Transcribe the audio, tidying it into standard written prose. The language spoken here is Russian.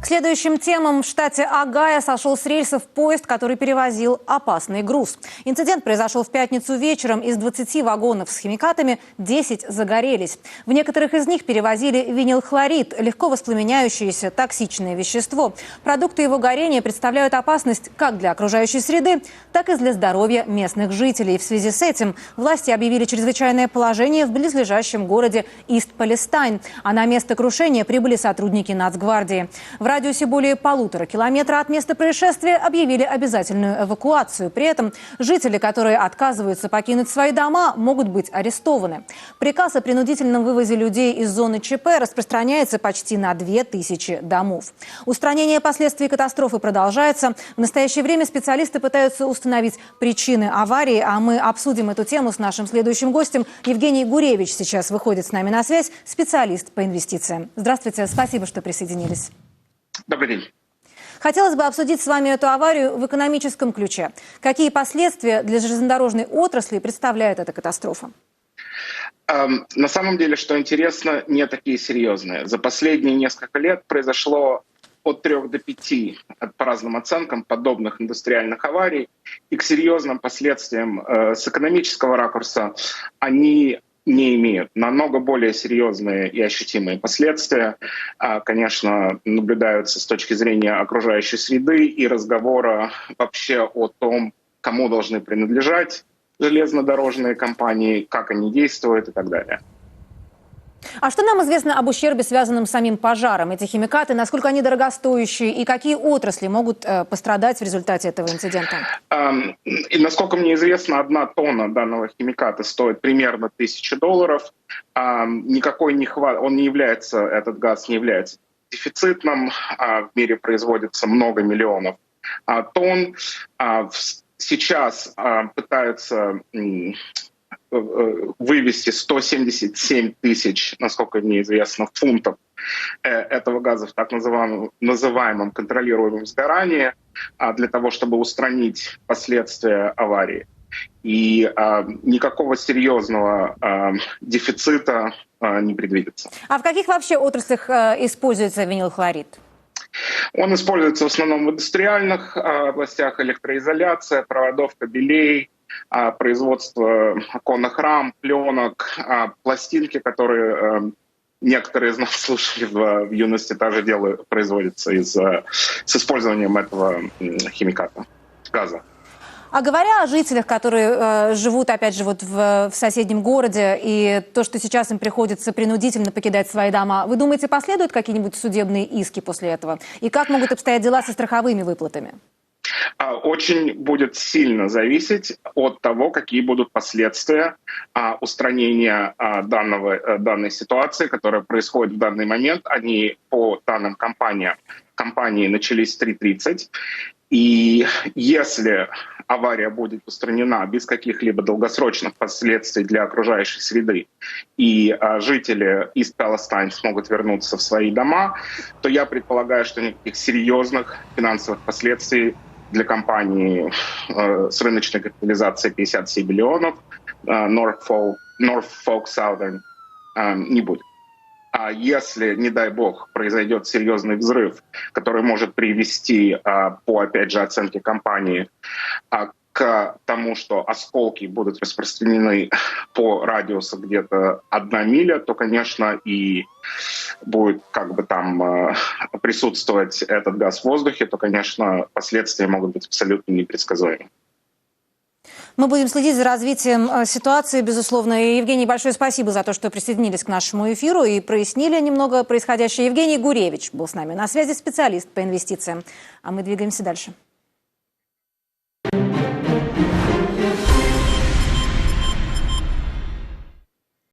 следующим темам. В штате Огайо сошел с рельсов поезд, который перевозил опасный груз. Инцидент произошел в пятницу вечером. Из 20 вагонов с химикатами 10 загорелись. В некоторых из них перевозили винилхлорид, легко воспламеняющееся токсичное вещество. Продукты его горения представляют опасность как для окружающей среды, так и для здоровья местных жителей. В связи с этим власти объявили чрезвычайное положение в близлежащем городе Ист-Палестайн. А на место крушения прибыли сотрудники Нацгвардии. В радиусе более 1,5 километра от места происшествия объявили обязательную эвакуацию. При этом жители, которые отказываются покинуть свои дома, могут быть арестованы. Приказ о принудительном вывозе людей из зоны ЧП распространяется почти на 2000 домов. Устранение последствий катастрофы продолжается. В настоящее время специалисты пытаются установить причины аварии, а мы обсудим эту тему с нашим следующим гостем. Евгений Гуревич сейчас выходит с нами на связь, специалист по инвестициям. Здравствуйте, спасибо, что присоединились. Добрый день. Хотелось бы обсудить с вами эту аварию в экономическом ключе. Какие последствия для железнодорожной отрасли представляет эта катастрофа? На самом деле, что интересно, не такие серьезные. За последние несколько лет произошло от 3 до 5, по разным оценкам, подобных индустриальных аварий. И к серьезным последствиям с экономического ракурса они не имеют. Намного более серьезные и ощутимые последствия, конечно, наблюдаются с точки зрения окружающей среды и разговора вообще о том, кому должны принадлежать железнодорожные компании, как они действуют и так далее. А что нам известно об ущербе, связанном с самим пожаром? Эти химикаты, насколько они дорогостоящие и какие отрасли могут пострадать в результате этого инцидента? И насколько мне известно, 1 тонна данного химиката стоит примерно $1000. Никакой он не является, этот газ не является дефицитным. В мире производится много миллионов тонн. Сейчас пытаются вывести 177 тысяч, насколько мне известно, фунтов этого газа в так называемом контролируемом сгорании для того, чтобы устранить последствия аварии. И никакого серьезного дефицита не предвидится. А в каких вообще отраслях используется винилхлорид? Он используется в основном в индустриальных областях: электроизоляция, проводов, кабелей, производство оконных рам, пленок, пластинки, которые некоторые из нас слушали в юности, тоже производятся с использованием этого химиката, газа. А говоря о жителях, которые живут, опять же, вот в соседнем городе, и то, что сейчас им приходится принудительно покидать свои дома, вы думаете, последуют какие-нибудь судебные иски после этого? И как могут обстоять дела со страховыми выплатами? Очень будет сильно зависеть от того, какие будут последствия устранения данной ситуации, которая происходит в данный момент. Они по данным компании начались в 3:30. И если авария будет устранена без каких-либо долгосрочных последствий для окружающей среды, и жители Ист-Палестайн смогут вернуться в свои дома, то я предполагаю, что никаких серьезных финансовых последствий для компании с рыночной капитализацией 57 миллионов Norfolk Southern не будет. А если, не дай бог, произойдет серьезный взрыв, который может привести, по, опять же, оценке компании, к тому, что осколки будут распространены по радиусу где-то 1 миля, то, конечно, и будет там присутствовать этот газ в воздухе, то, конечно, последствия могут быть абсолютно непредсказуемы. Мы будем следить за развитием ситуации, безусловно. И, Евгений, большое спасибо за то, что присоединились к нашему эфиру и прояснили немного происходящее. Евгений Гуревич был с нами на связи, специалист по инвестициям. А мы двигаемся дальше.